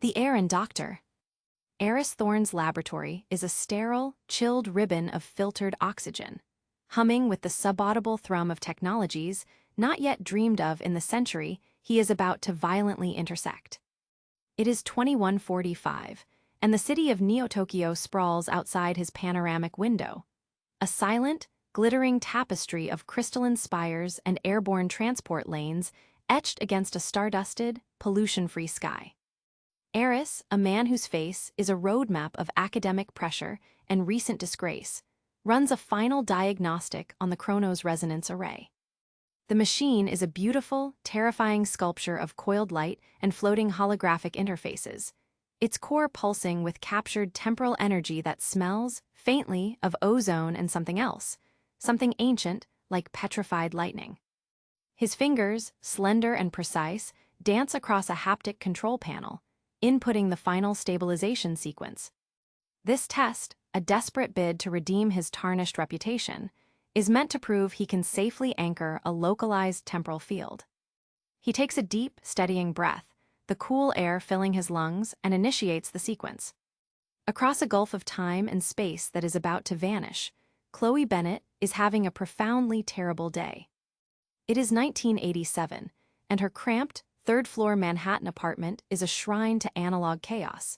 The air and doctor. Aris Thorne's laboratory is a sterile, chilled ribbon of filtered oxygen, humming with the subaudible thrum of technologies not yet dreamed of in the century he is about to violently intersect. It is 2145, and the city of Neo-Tokyo sprawls outside his panoramic window, a silent, glittering tapestry of crystalline spires and airborne transport lanes etched against a stardusted, pollution-free sky. Aris, a man whose face is a roadmap of academic pressure and recent disgrace, runs a final diagnostic on the Chronos resonance array. The machine is a beautiful, terrifying sculpture of coiled light and floating holographic interfaces, its core pulsing with captured temporal energy that smells, faintly, of ozone and something else, something ancient like petrified lightning. His fingers, slender and precise, dance across a haptic control panel, inputting the final stabilization sequence. This test, a desperate bid to redeem his tarnished reputation, is meant to prove he can safely anchor a localized temporal field. He takes a deep, steadying breath, the cool air filling his lungs, and initiates the sequence. Across a gulf of time and space that is about to vanish, Chloe Bennett is having a profoundly terrible day. It is 1987, and her cramped, third-floor Manhattan apartment is a shrine to analog chaos.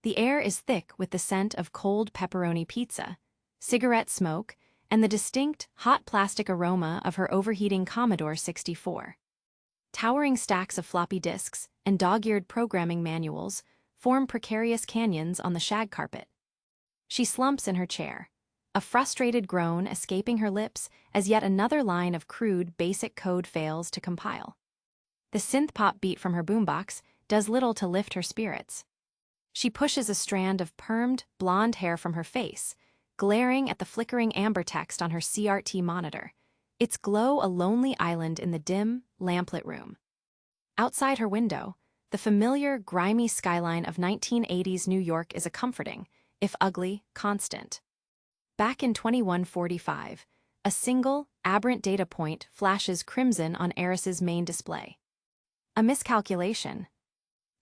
The air is thick with the scent of cold pepperoni pizza, cigarette smoke, and the distinct, hot plastic aroma of her overheating Commodore 64. Towering stacks of floppy disks and dog-eared programming manuals form precarious canyons on the shag carpet. She slumps in her chair, a frustrated groan escaping her lips as yet another line of crude, basic code fails to compile. The synth-pop beat from her boombox does little to lift her spirits. She pushes a strand of permed, blonde hair from her face, glaring at the flickering amber text on her CRT monitor, its glow a lonely island in the dim, lamplit room. Outside her window, the familiar, grimy skyline of 1980s New York is a comforting, if ugly, constant. Back in 2145, a single, aberrant data point flashes crimson on Aris's main display. A miscalculation.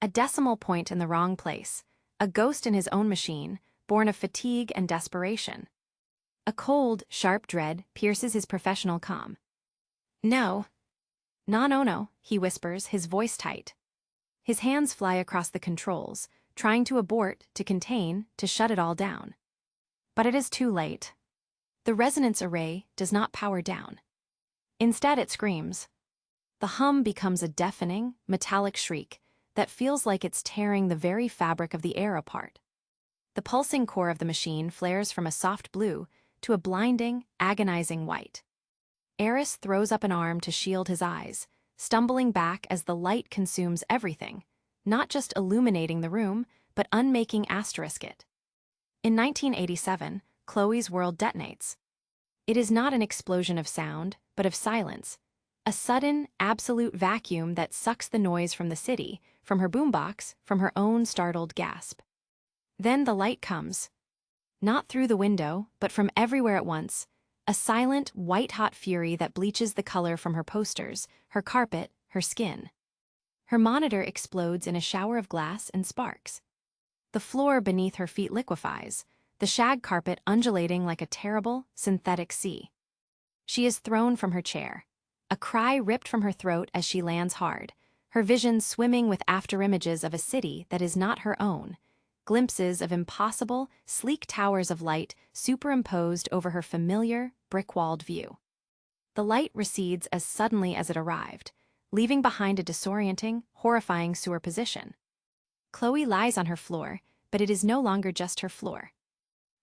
A decimal point in the wrong place, a ghost in his own machine, born of fatigue and desperation. A cold, sharp dread pierces his professional calm. No, no, he whispers, his voice tight. His hands fly across the controls, trying to abort, to contain, to shut it all down. But it is too late. The resonance array does not power down. Instead, it screams. The hum becomes a deafening, metallic shriek that feels like it's tearing the very fabric of the air apart. The pulsing core of the machine flares from a soft blue to a blinding, agonizing white. Aris throws up an arm to shield his eyes, stumbling back as the light consumes everything, not just illuminating the room, but unmaking asterisk it. In 1987, Chloe's world detonates. It is not an explosion of sound, but of silence. A sudden, absolute vacuum that sucks the noise from the city, from her boombox, from her own startled gasp. Then the light comes. Not through the window, but from everywhere at once, a silent, white-hot fury that bleaches the color from her posters, her carpet, her skin. Her monitor explodes in a shower of glass and sparks. The floor beneath her feet liquefies, the shag carpet undulating like a terrible, synthetic sea. She is thrown from her chair. A cry ripped from her throat as she lands hard, her vision swimming with afterimages of a city that is not her own, glimpses of impossible, sleek towers of light superimposed over her familiar, brick-walled view. The light recedes as suddenly as it arrived, leaving behind a disorienting, horrifying superposition. Chloe lies on her floor, but it is no longer just her floor.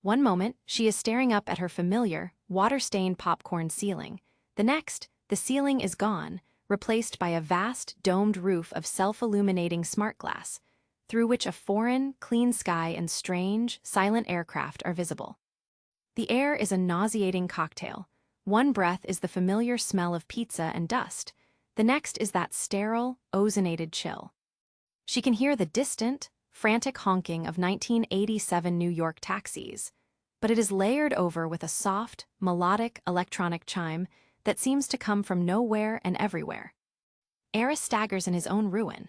One moment, she is staring up at her familiar, water-stained popcorn ceiling. The next, the ceiling is gone, replaced by a vast, domed roof of self-illuminating smart glass, through which a foreign, clean sky and strange, silent aircraft are visible. The air is a nauseating cocktail. One breath is the familiar smell of pizza and dust. The next is that sterile, ozonated chill. She can hear the distant, frantic honking of 1987 New York taxis, but it is layered over with a soft, melodic electronic chime that seems to come from nowhere and everywhere. Aris staggers in his own ruin.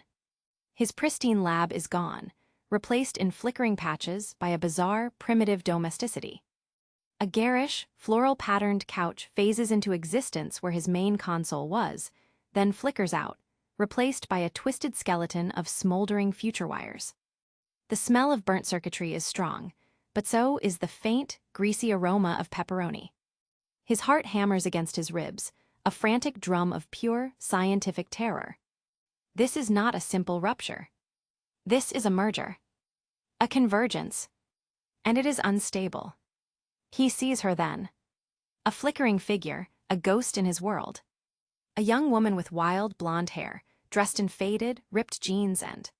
His pristine lab is gone, replaced in flickering patches by a bizarre, primitive domesticity. A garish, floral-patterned couch phases into existence where his main console was, then flickers out, replaced by a twisted skeleton of smoldering future wires. The smell of burnt circuitry is strong, but so is the faint, greasy aroma of pepperoni. His heart hammers against his ribs, a frantic drum of pure, scientific terror. This is not a simple rupture. This is a merger. A convergence. And it is unstable. He sees her then. A flickering figure, a ghost in his world. A young woman with wild blonde hair, dressed in faded, ripped jeans and...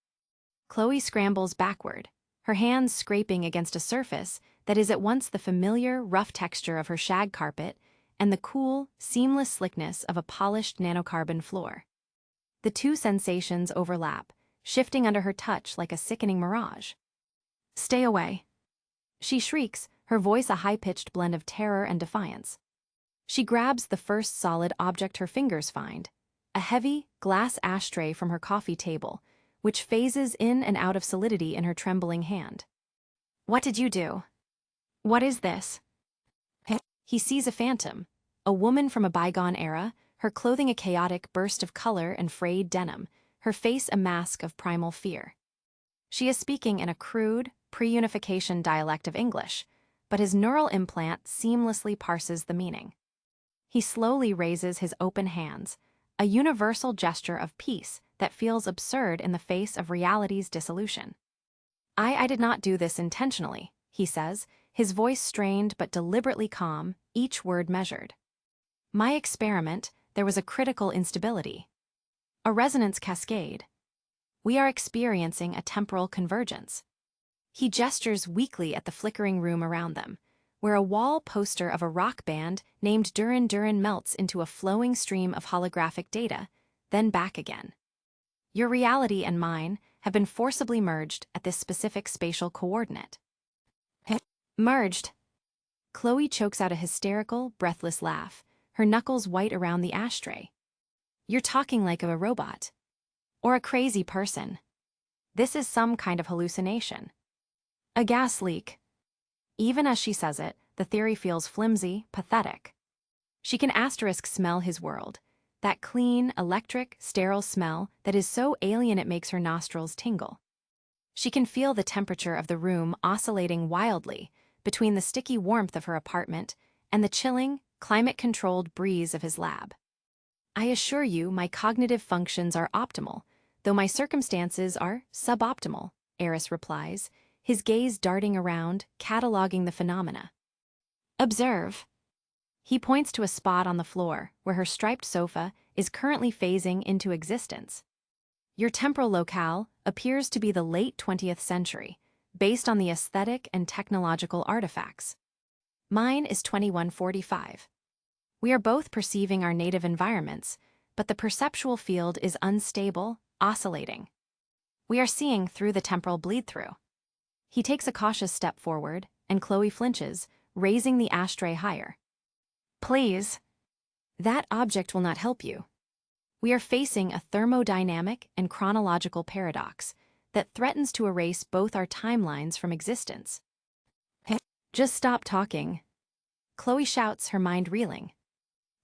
Chloe scrambles backward, her hands scraping against a surface that is at once the familiar, rough texture of her shag carpet and the cool, seamless slickness of a polished nanocarbon floor. The two sensations overlap, shifting under her touch like a sickening mirage. "Stay away." She shrieks, her voice a high-pitched blend of terror and defiance. She grabs the first solid object her fingers find, a heavy, glass ashtray from her coffee table, which phases in and out of solidity in her trembling hand. "What did you do? What is this?" He sees a phantom, a woman from a bygone era, her clothing a chaotic burst of color and frayed denim, her face a mask of primal fear. She is speaking in a crude, pre-unification dialect of English, but his neural implant seamlessly parses the meaning. He slowly raises his open hands, a universal gesture of peace that feels absurd in the face of reality's dissolution. I did not do this intentionally," he says, his voice strained but deliberately calm, each word measured. "My experiment, there was a critical instability. A resonance cascade. We are experiencing a temporal convergence." He gestures weakly at the flickering room around them, where a wall poster of a rock band named Duran Duran melts into a flowing stream of holographic data, then back again. "Your reality and mine have been forcibly merged at this specific spatial coordinate." Merged. Chloe chokes out a hysterical, breathless laugh, her knuckles white around the ashtray. "You're talking like a robot. Or a crazy person. This is some kind of hallucination. A gas leak." Even as she says it, the theory feels flimsy, pathetic. She can smell his world, that clean, electric, sterile smell that is so alien it makes her nostrils tingle. She can feel the temperature of the room oscillating wildly between the sticky warmth of her apartment and the chilling, climate-controlled breeze of his lab. "I assure you my cognitive functions are optimal, though my circumstances are suboptimal," Aris replies, his gaze darting around, cataloging the phenomena. "Observe." He points to a spot on the floor where her striped sofa is currently phasing into existence. "Your temporal locale appears to be the late 20th century, based on the aesthetic and technological artifacts. Mine is 2145. We are both perceiving our native environments, but the perceptual field is unstable, oscillating. We are seeing through the temporal bleed-through." He takes a cautious step forward, and Chloe flinches, raising the ashtray higher. "Please." "That object will not help you. We are facing a thermodynamic and chronological paradox that threatens to erase both our timelines from existence." "Just stop talking." Chloe shouts, her mind reeling.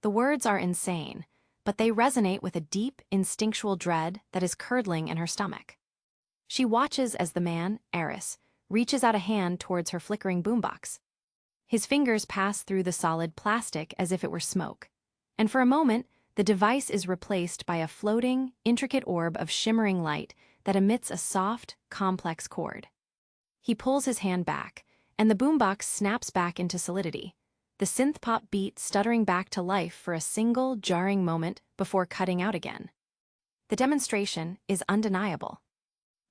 The words are insane, but they resonate with a deep, instinctual dread that is curdling in her stomach. She watches as the man, Aris, reaches out a hand towards her flickering boombox. His fingers pass through the solid plastic as if it were smoke, and for a moment, the device is replaced by a floating, intricate orb of shimmering light that emits a soft, complex chord. He pulls his hand back, and the boombox snaps back into solidity, the synth pop beat stuttering back to life for a single, jarring moment before cutting out again. The demonstration is undeniable.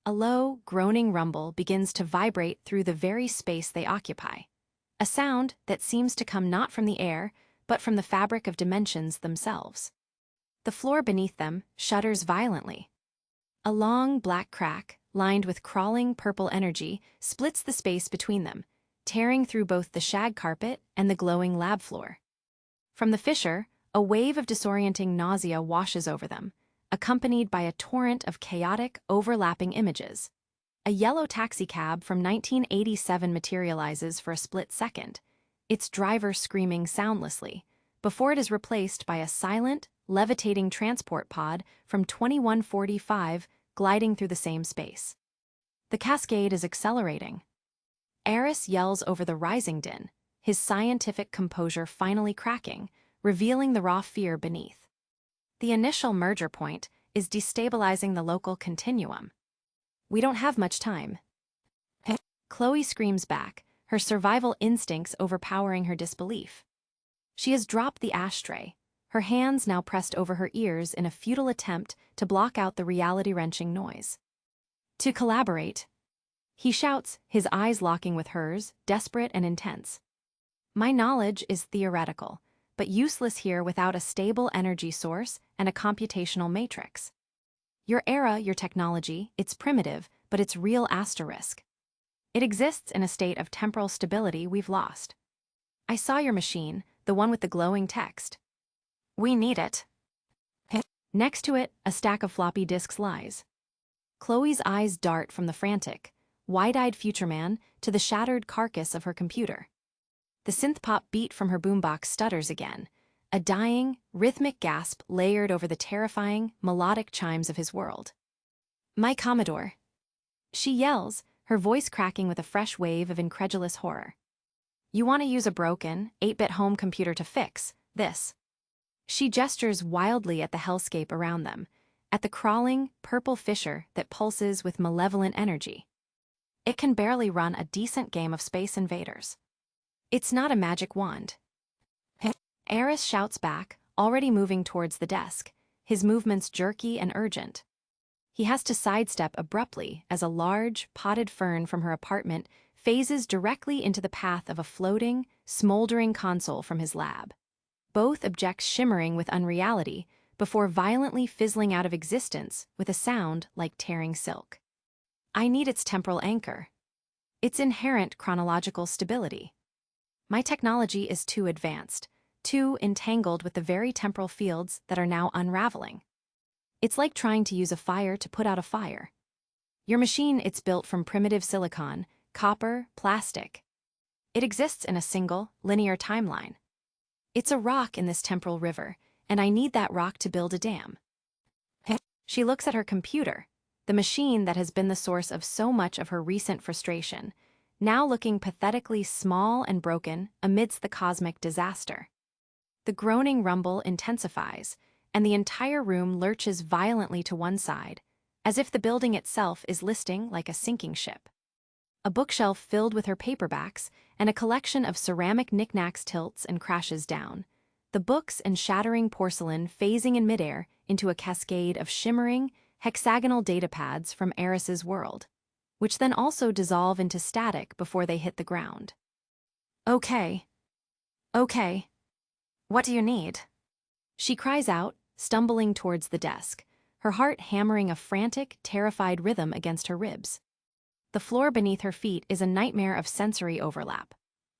A low, groaning rumble begins to vibrate through the very space they occupy, a sound that seems to come not from the air, but from the fabric of dimensions themselves. The floor beneath them shudders violently. A long, black crack, lined with crawling purple energy, splits the space between them, tearing through both the shag carpet and the glowing lab floor. From the fissure, a wave of disorienting nausea washes over them, accompanied by a torrent of chaotic, overlapping images. A yellow taxicab from 1987 materializes for a split second, its driver screaming soundlessly, before it is replaced by a silent, levitating transport pod from 2145 gliding through the same space. The cascade is accelerating. Aris yells over the rising din, his scientific composure finally cracking, revealing the raw fear beneath. The initial merger point is destabilizing the local continuum. We don't have much time. Chloe screams back, her survival instincts overpowering her disbelief. She has dropped the ashtray, her hands now pressed over her ears in a futile attempt to block out the reality-wrenching noise. To collaborate, he shouts, his eyes locking with hers, desperate and intense. My knowledge is theoretical, but useless here without a stable energy source and a computational matrix. Your era, your technology, it's primitive, but it's real asterisk. It exists in a state of temporal stability we've lost. I saw your machine, the one with the glowing text. We need it. Next to it, a stack of floppy disks lies. Chloe's eyes dart from the frantic, wide-eyed future man to the shattered carcass of her computer. The synth-pop beat from her boombox stutters again, a dying, rhythmic gasp layered over the terrifying, melodic chimes of his world. My Commodore. She yells, her voice cracking with a fresh wave of incredulous horror. You want to use a broken, 8-bit home computer to fix this. She gestures wildly at the hellscape around them, at the crawling, purple fissure that pulses with malevolent energy. It can barely run a decent game of Space Invaders. It's not a magic wand. Aris shouts back, already moving towards the desk, his movements jerky and urgent. He has to sidestep abruptly as a large, potted fern from her apartment phases directly into the path of a floating, smoldering console from his lab. Both objects shimmering with unreality before violently fizzling out of existence with a sound like tearing silk. I need its temporal anchor. Its inherent chronological stability. My technology is too advanced, too entangled with the very temporal fields that are now unraveling. It's like trying to use a fire to put out a fire. Your machine, it's built from primitive silicon, copper, plastic. It exists in a single, linear timeline. It's a rock in this temporal river, and I need that rock to build a dam. She looks at her computer, the machine that has been the source of so much of her recent frustration, now looking pathetically small and broken amidst the cosmic disaster. The groaning rumble intensifies, and the entire room lurches violently to one side, as if the building itself is listing like a sinking ship. A bookshelf filled with her paperbacks and a collection of ceramic knickknacks tilts and crashes down, the books and shattering porcelain phasing in midair into a cascade of shimmering, hexagonal datapads from Aris's world, which then also dissolve into static before they hit the ground. Okay. What do you need? She cries out, stumbling towards the desk, her heart hammering a frantic, terrified rhythm against her ribs. The floor beneath her feet is a nightmare of sensory overlap.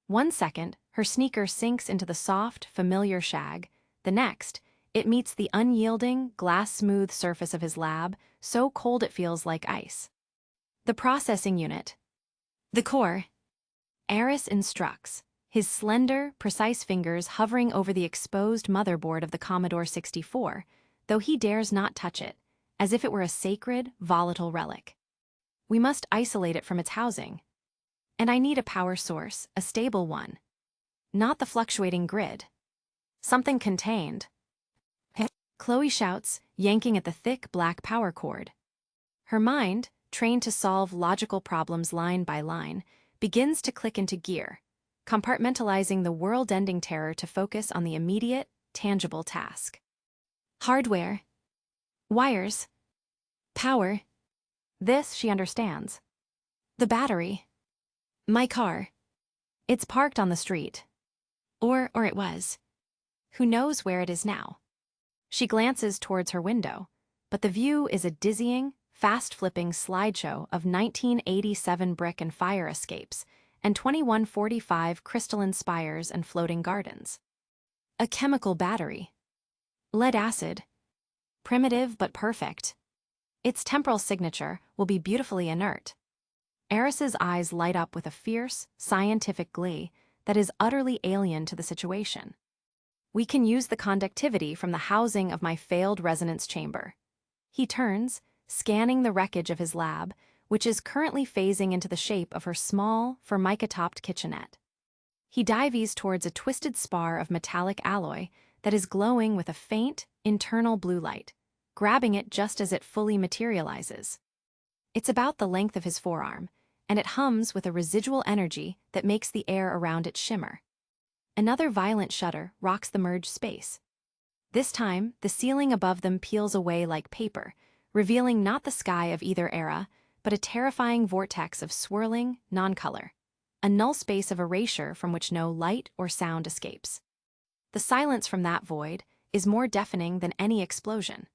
1 second, her sneaker sinks into the soft, familiar shag. The next, it meets the unyielding, glass-smooth surface of his lab, so cold it feels like ice. The processing unit. The core. Aris instructs, his slender, precise fingers hovering over the exposed motherboard of the Commodore 64, though he dares not touch it, as if it were a sacred, volatile relic. We must isolate it from its housing. And I need a power source, a stable one. Not the fluctuating grid. Something contained. Chloe shouts, yanking at the thick black power cord. Her mind, trained to solve logical problems line by line, begins to click into gear, compartmentalizing the world-ending terror to focus on the immediate, tangible task. Hardware. Wires. Power. This she understands. The battery. My car. It's parked on the street. Or it was. Who knows where it is now? She glances towards her window, but the view is a dizzying, fast-flipping slideshow of 1987 brick and fire escapes and 2145 crystalline spires and floating gardens. A chemical battery. Lead acid. Primitive but perfect. Its temporal signature will be beautifully inert. Aris's eyes light up with a fierce, scientific glee that is utterly alien to the situation. We can use the conductivity from the housing of my failed resonance chamber. He turns, scanning the wreckage of his lab, which is currently phasing into the shape of her small, formica-topped kitchenette. He dives towards a twisted spar of metallic alloy that is glowing with a faint, internal blue light, grabbing it just as it fully materializes. It's about the length of his forearm, and it hums with a residual energy that makes the air around it shimmer. Another violent shudder rocks the merged space. This time, the ceiling above them peels away like paper, revealing not the sky of either era, but a terrifying vortex of swirling, non-color, a null space of erasure from which no light or sound escapes. The silence from that void is more deafening than any explosion.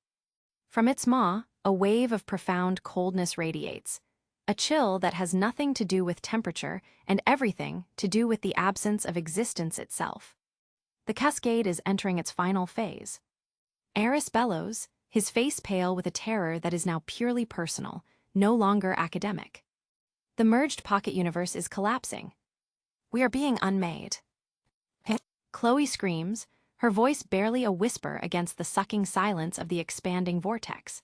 From its maw, a wave of profound coldness radiates, a chill that has nothing to do with temperature and everything to do with the absence of existence itself. The cascade is entering its final phase. Aris bellows, his face pale with a terror that is now purely personal, no longer academic. The merged pocket universe is collapsing. We are being unmade. Chloe screams, her voice barely a whisper against the sucking silence of the expanding vortex.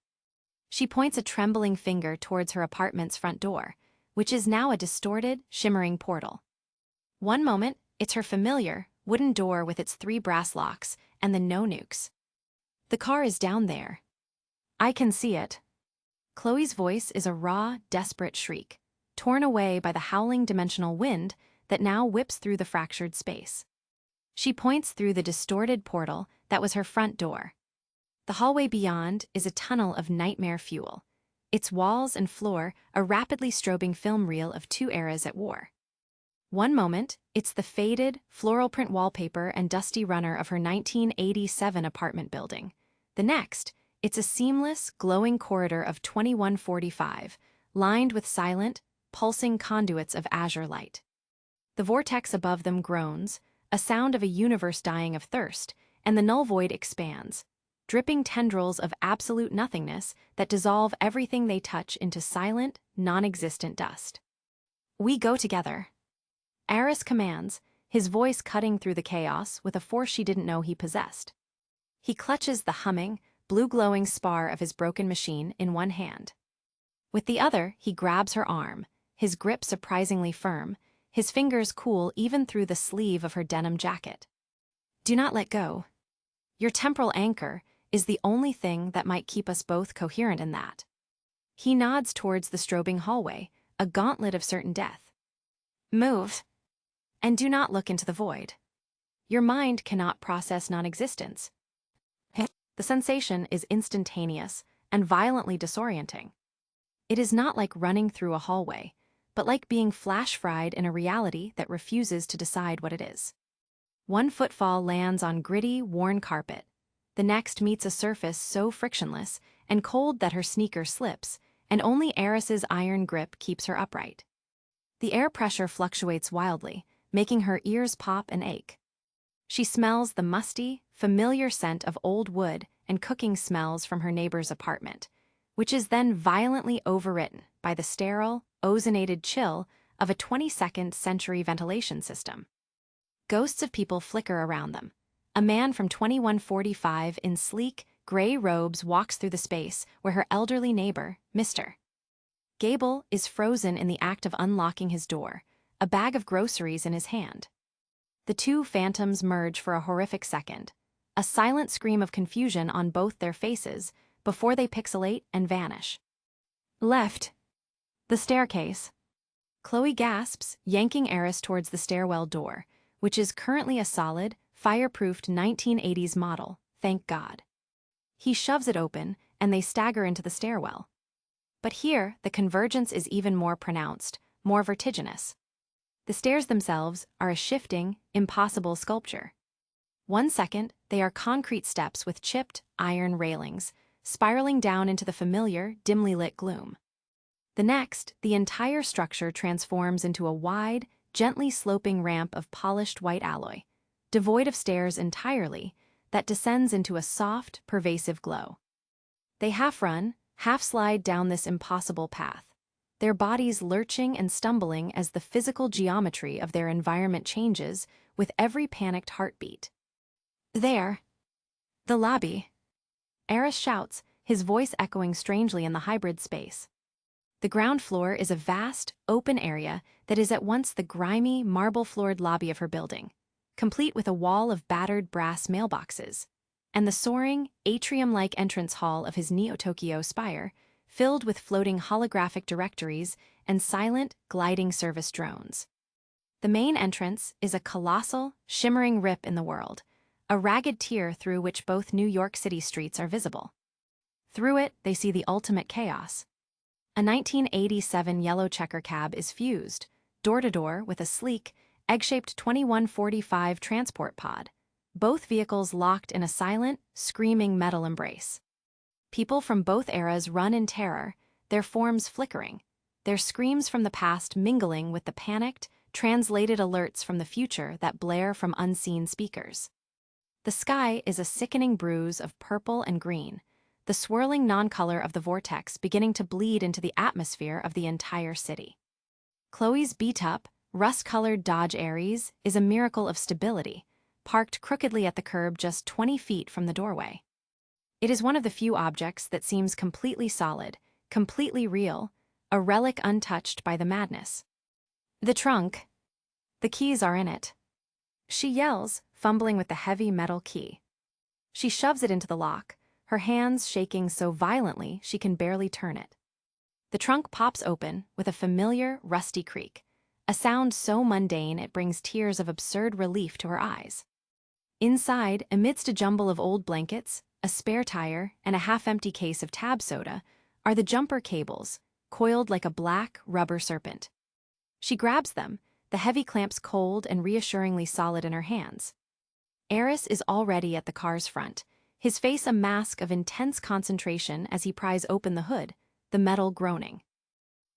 She points a trembling finger towards her apartment's front door, which is now a distorted, shimmering portal. One moment, it's her familiar, wooden door with its 3 brass locks, and the no nukes. The car is down there. I can see it. Chloe's voice is a raw, desperate shriek, torn away by the howling dimensional wind that now whips through the fractured space. She points through the distorted portal that was her front door. The hallway beyond is a tunnel of nightmare fuel, its walls and floor a rapidly strobing film reel of 2 eras at war. One moment, it's the faded, floral print wallpaper and dusty runner of her 1987 apartment building. The next, it's a seamless, glowing corridor of 2145, lined with silent, pulsing conduits of azure light. The vortex above them groans, a sound of a universe dying of thirst, and the null void expands, dripping tendrils of absolute nothingness that dissolve everything they touch into silent, non-existent dust. We go together. Aris commands, his voice cutting through the chaos with a force she didn't know he possessed. He clutches the humming, blue-glowing spar of his broken machine in one hand. With the other, he grabs her arm, his grip surprisingly firm, his fingers cool even through the sleeve of her denim jacket. Do not let go. Your temporal anchor is the only thing that might keep us both coherent in that. He nods towards the strobing hallway, a gauntlet of certain death. Move. And do not look into the void. Your mind cannot process non-existence. The sensation is instantaneous and violently disorienting. It is not like running through a hallway, but like being flash-fried in a reality that refuses to decide what it is. One footfall lands on gritty, worn carpet. The next meets a surface so frictionless and cold that her sneaker slips, and only Aris's iron grip keeps her upright. The air pressure fluctuates wildly, making her ears pop and ache. She smells the musty, familiar scent of old wood and cooking smells from her neighbor's apartment, which is then violently overwritten by the sterile, ozonated chill of a 22nd century ventilation system. Ghosts of people flicker around them. A man from 2145 in sleek, gray robes walks through the space where her elderly neighbor, Mr. Gable, is frozen in the act of unlocking his door, a bag of groceries in his hand. The 2 phantoms merge for a horrific second, a silent scream of confusion on both their faces before they pixelate and vanish. Left. The staircase. Chloe gasps, yanking Aris towards the stairwell door, which is currently a solid, fireproofed 1980s model, thank God. He shoves it open, and they stagger into the stairwell. But here, the convergence is even more pronounced, more vertiginous. The stairs themselves are a shifting, impossible sculpture. One second, they are concrete steps with chipped, iron railings, spiraling down into the familiar, dimly lit gloom. The next, the entire structure transforms into a wide, gently sloping ramp of polished white alloy, devoid of stairs entirely, that descends into a soft, pervasive glow. They half-run, half-slide down this impossible path, their bodies lurching and stumbling as the physical geometry of their environment changes with every panicked heartbeat. There. The lobby. Aris shouts, his voice echoing strangely in the hybrid space. The ground floor is a vast, open area that is at once the grimy, marble-floored lobby of her building, complete with a wall of battered brass mailboxes, and the soaring, atrium-like entrance hall of his Neo-Tokyo spire, filled with floating holographic directories and silent, gliding service drones. The main entrance is a colossal, shimmering rip in the world, a ragged tear through which both New York City streets are visible. Through it, they see the ultimate chaos. A 1987 yellow checker cab is fused, door-to-door, with a sleek, egg-shaped 2145 transport pod, both vehicles locked in a silent, screaming metal embrace. People from both eras run in terror, their forms flickering, their screams from the past mingling with the panicked, translated alerts from the future that blare from unseen speakers. The sky is a sickening bruise of purple and green, the swirling non-color of the vortex beginning to bleed into the atmosphere of the entire city. Chloe's beat-up, rust-colored Dodge Aris is a miracle of stability, parked crookedly at the curb just 20 feet from the doorway. It is one of the few objects that seems completely solid, completely real, a relic untouched by the madness. The trunk. The keys are in it. She yells, fumbling with the heavy metal key. She shoves it into the lock, her hands shaking so violently she can barely turn it. The trunk pops open with a familiar, rusty creak, a sound so mundane it brings tears of absurd relief to her eyes. Inside, amidst a jumble of old blankets, a spare tire, and a half-empty case of tab soda, are the jumper cables, coiled like a black, rubber serpent. She grabs them, the heavy clamps cold and reassuringly solid in her hands. Aris is already at the car's front, his face a mask of intense concentration as he pries open the hood, the metal groaning.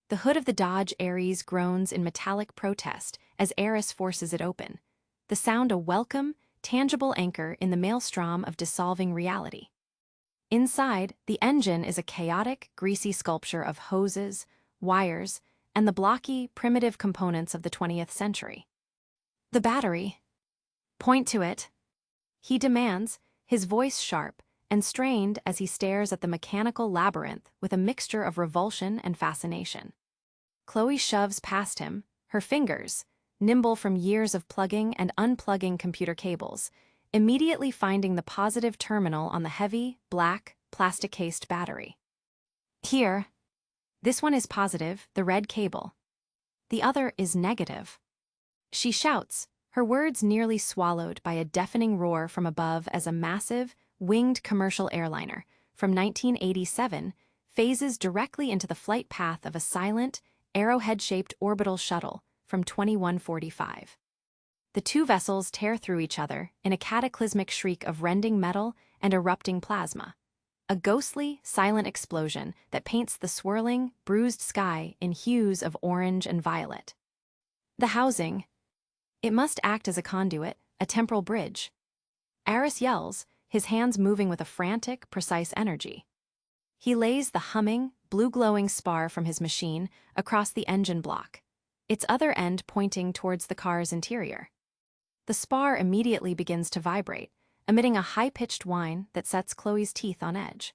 The hood of the Dodge Aris groans in metallic protest as Aris forces it open, the sound a welcome, tangible anchor in the maelstrom of dissolving reality. Inside, the engine is a chaotic, greasy sculpture of hoses, wires, and the blocky, primitive components of the 20th century. The battery. Point to it. He demands, his voice sharp and strained as he stares at the mechanical labyrinth with a mixture of revulsion and fascination. Chloe shoves past him, her fingers, nimble from years of plugging and unplugging computer cables, immediately finding the positive terminal on the heavy, black, plastic-cased battery. Here. This one is positive, the red cable. The other is negative. She shouts, her words nearly swallowed by a deafening roar from above as a massive, winged commercial airliner from 1987 phases directly into the flight path of a silent, arrowhead-shaped orbital shuttle from 2145. The two vessels tear through each other in a cataclysmic shriek of rending metal and erupting plasma, a ghostly, silent explosion that paints the swirling, bruised sky in hues of orange and violet. The housing. It must act as a conduit, a temporal bridge. Aris yells, his hands moving with a frantic, precise energy. He lays the humming, blue-glowing spar from his machine across the engine block, its other end pointing towards the car's interior. The spar immediately begins to vibrate, emitting a high-pitched whine that sets Chloe's teeth on edge.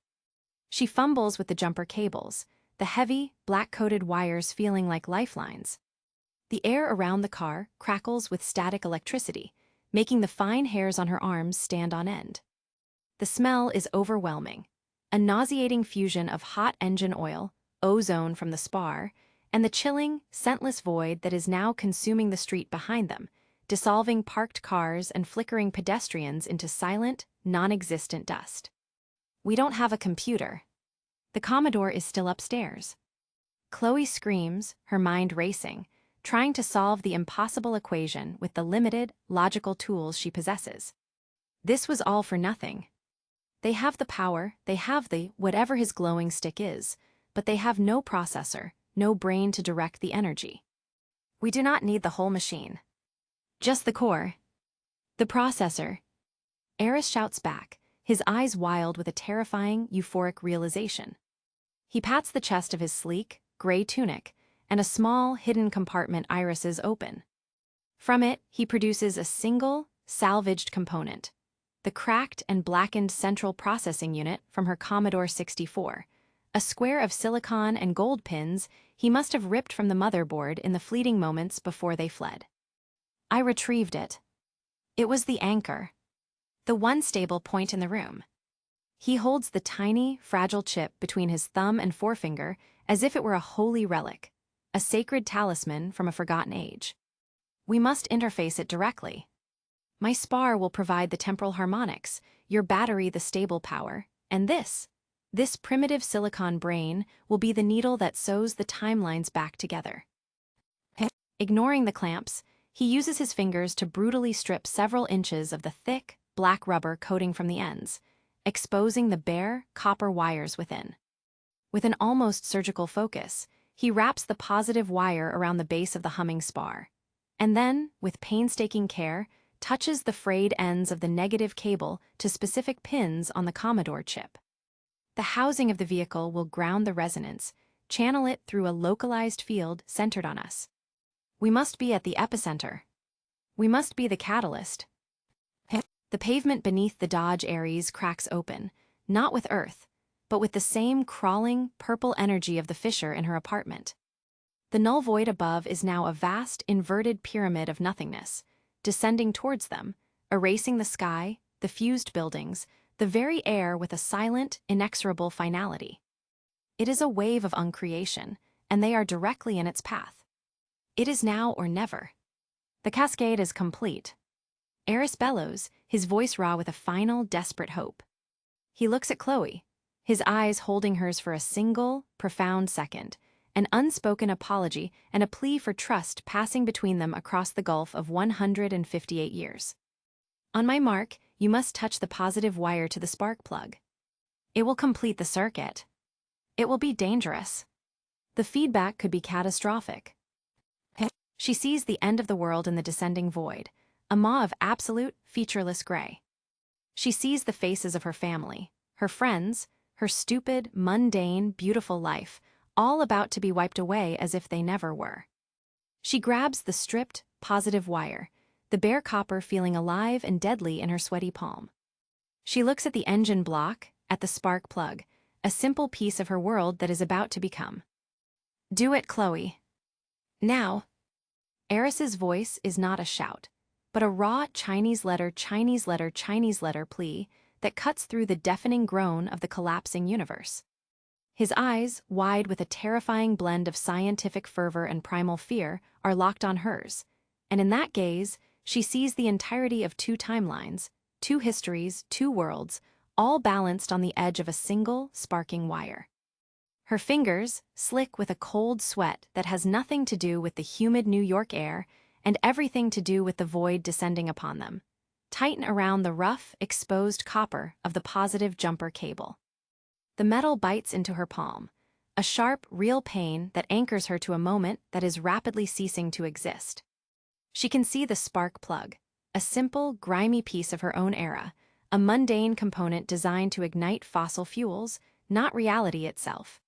She fumbles with the jumper cables, the heavy, black-coated wires feeling like lifelines. The air around the car crackles with static electricity, making the fine hairs on her arms stand on end. The smell is overwhelming, a nauseating fusion of hot engine oil, ozone from the spar, and the chilling, scentless void that is now consuming the street behind them, dissolving parked cars and flickering pedestrians into silent, non-existent dust. We don't have a computer. The Commodore is still upstairs. Chloe screams, her mind racing, trying to solve the impossible equation with the limited, logical tools she possesses. This was all for nothing. They have the power, they have the whatever his glowing stick is, but they have no processor, no brain to direct the energy. We do not need the whole machine. Just the core. The processor. Aris shouts back, his eyes wild with a terrifying, euphoric realization. He pats the chest of his sleek, gray tunic, and a small, hidden compartment irises open. From it, he produces a single, salvaged component, the cracked and blackened central processing unit from her Commodore 64, a square of silicon and gold pins he must have ripped from the motherboard in the fleeting moments before they fled. I retrieved it. It was the anchor, the one stable point in the room. He holds the tiny, fragile chip between his thumb and forefinger as if it were a holy relic, a sacred talisman from a forgotten age. We must interface it directly. My spar will provide the temporal harmonics, your battery the stable power, and this primitive silicon brain will be the needle that sews the timelines back together. Ignoring the clamps, he uses his fingers to brutally strip several inches of the thick, black rubber coating from the ends, exposing the bare, copper wires within. With an almost surgical focus, he wraps the positive wire around the base of the humming spar, and then, with painstaking care, touches the frayed ends of the negative cable to specific pins on the Commodore chip. The housing of the vehicle will ground the resonance, channel it through a localized field centered on us. We must be at the epicenter. We must be the catalyst. The pavement beneath the Dodge Aries cracks open, not with earth, but with the same crawling, purple energy of the fissure in her apartment. The null void above is now a vast, inverted pyramid of nothingness, descending towards them, erasing the sky, the fused buildings, the very air with a silent, inexorable finality. It is a wave of uncreation, and they are directly in its path. It is now or never. The cascade is complete. Aris bellows, his voice raw with a final, desperate hope. He looks at Chloe, his eyes holding hers for a single, profound second, an unspoken apology and a plea for trust passing between them across the gulf of 158 years. On my mark, you must touch the positive wire to the spark plug. It will complete the circuit. It will be dangerous. The feedback could be catastrophic. She sees the end of the world in the descending void, a maw of absolute, featureless gray. She sees the faces of her family, her friends, her stupid, mundane, beautiful life, all about to be wiped away as if they never were. She grabs the stripped, positive wire, the bare copper feeling alive and deadly in her sweaty palm. She looks at the engine block, at the spark plug, a simple piece of her world that is about to become. Do it, Chloe. Now. Aris's voice is not a shout, but a raw Chinese letter plea that cuts through the deafening groan of the collapsing universe. His eyes, wide with a terrifying blend of scientific fervor and primal fear, are locked on hers, and in that gaze, she sees the entirety of two timelines, two histories, two worlds, all balanced on the edge of a single, sparking wire. Her fingers, slick with a cold sweat that has nothing to do with the humid New York air and everything to do with the void descending upon them, tighten around the rough, exposed copper of the positive jumper cable. The metal bites into her palm, a sharp, real pain that anchors her to a moment that is rapidly ceasing to exist. She can see the spark plug, a simple, grimy piece of her own era, a mundane component designed to ignite fossil fuels, not reality itself.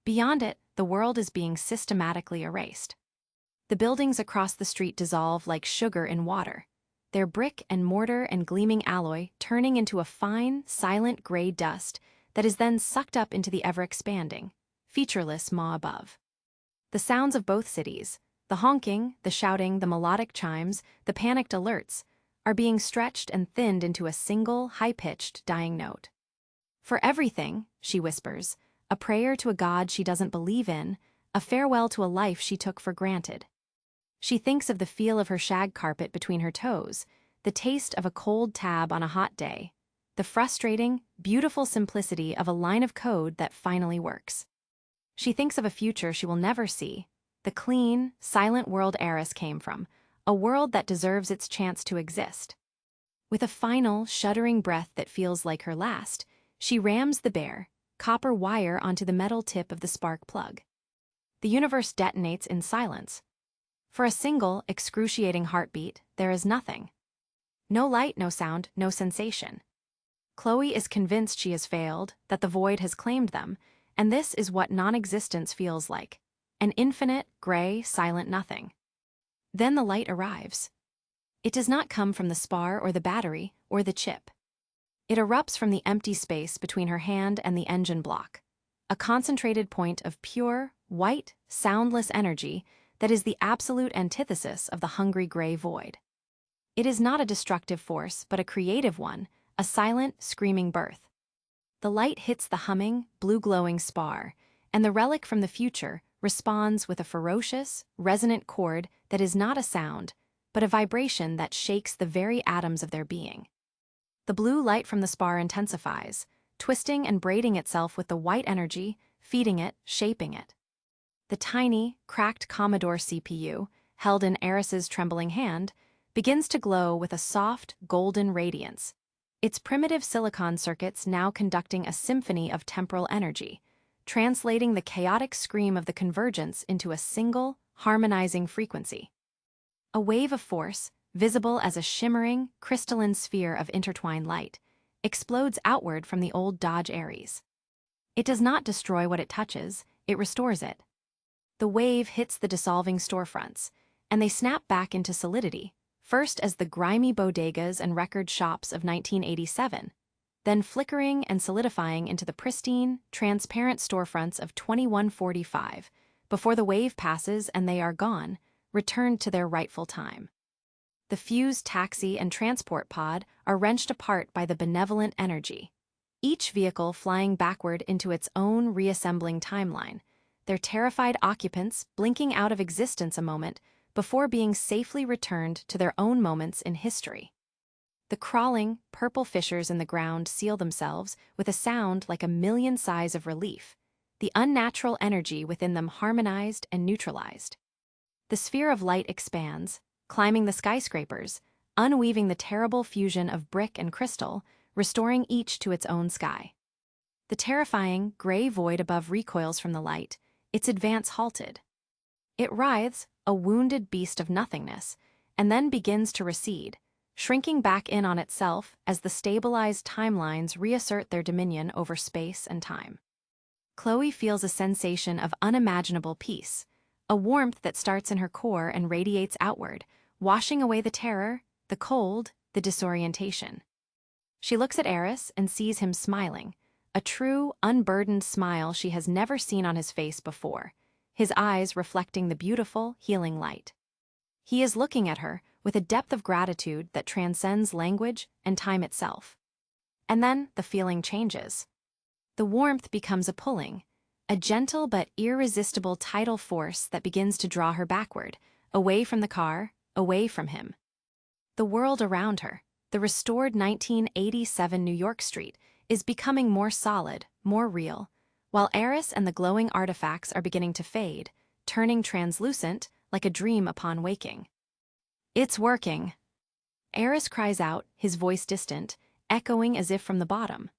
Beyond it, the world is being systematically erased. The buildings across the street dissolve like sugar in water, their brick and mortar and gleaming alloy turning into a fine, silent gray dust that is then sucked up into the ever-expanding, featureless maw above. The sounds of both cities, the honking, the shouting, the melodic chimes, the panicked alerts, are being stretched and thinned into a single, high-pitched, dying note. For everything, she whispers, a prayer to a God she doesn't believe in, a farewell to a life she took for granted. She thinks of the feel of her shag carpet between her toes, the taste of a cold tab on a hot day, the frustrating, beautiful simplicity of a line of code that finally works. She thinks of a future she will never see, the clean, silent world Aris came from, a world that deserves its chance to exist. With a final, shuddering breath that feels like her last, she rams the bare, copper wire onto the metal tip of the spark plug. The universe detonates in silence. For a single, excruciating heartbeat, there is nothing. No light, no sound, no sensation. Chloe is convinced she has failed, that the void has claimed them, and this is what non-existence feels like. An infinite, gray, silent nothing. Then the light arrives. It does not come from the spar or the battery or the chip. It erupts from the empty space between her hand and the engine block, a concentrated point of pure, white, soundless energy that is the absolute antithesis of the hungry gray void. It is not a destructive force, but a creative one, a silent, screaming birth. The light hits the humming, blue-glowing spar, and the relic from the future responds with a ferocious, resonant chord that is not a sound, but a vibration that shakes the very atoms of their being. The blue light from the spar intensifies, twisting and braiding itself with the white energy, feeding it, shaping it. The tiny, cracked Commodore CPU, held in Aris's trembling hand, begins to glow with a soft, golden radiance, its primitive silicon circuits now conducting a symphony of temporal energy, translating the chaotic scream of the convergence into a single, harmonizing frequency. A wave of force, visible as a shimmering, crystalline sphere of intertwined light, explodes outward from the old Dodge Aries. It does not destroy what it touches, it restores it. The wave hits the dissolving storefronts, and they snap back into solidity, first as the grimy bodegas and record shops of 1987, then flickering and solidifying into the pristine, transparent storefronts of 2145, before the wave passes and they are gone, returned to their rightful time. The fused taxi and transport pod are wrenched apart by the benevolent energy, each vehicle flying backward into its own reassembling timeline, their terrified occupants blinking out of existence a moment before being safely returned to their own moments in history. The crawling, purple fissures in the ground seal themselves with a sound like a million sighs of relief, the unnatural energy within them harmonized and neutralized. The sphere of light expands, climbing the skyscrapers, unweaving the terrible fusion of brick and crystal, restoring each to its own sky. The terrifying, gray void above recoils from the light, its advance halted. It writhes, a wounded beast of nothingness, and then begins to recede, shrinking back in on itself as the stabilized timelines reassert their dominion over space and time. Chloe feels a sensation of unimaginable peace, a warmth that starts in her core and radiates outward, washing away the terror, the cold, the disorientation. She looks at Aris and sees him smiling, a true, unburdened smile she has never seen on his face before, his eyes reflecting the beautiful, healing light. He is looking at her with a depth of gratitude that transcends language and time itself. And then the feeling changes. The warmth becomes a pulling, a gentle but irresistible tidal force that begins to draw her backward, away from the car, away from him. The world around her, the restored 1987 New York Street, is becoming more solid, more real, while Aris and the glowing artifacts are beginning to fade, turning translucent like a dream upon waking. "It's working!" Aris cries out, his voice distant, echoing as if from the bottom.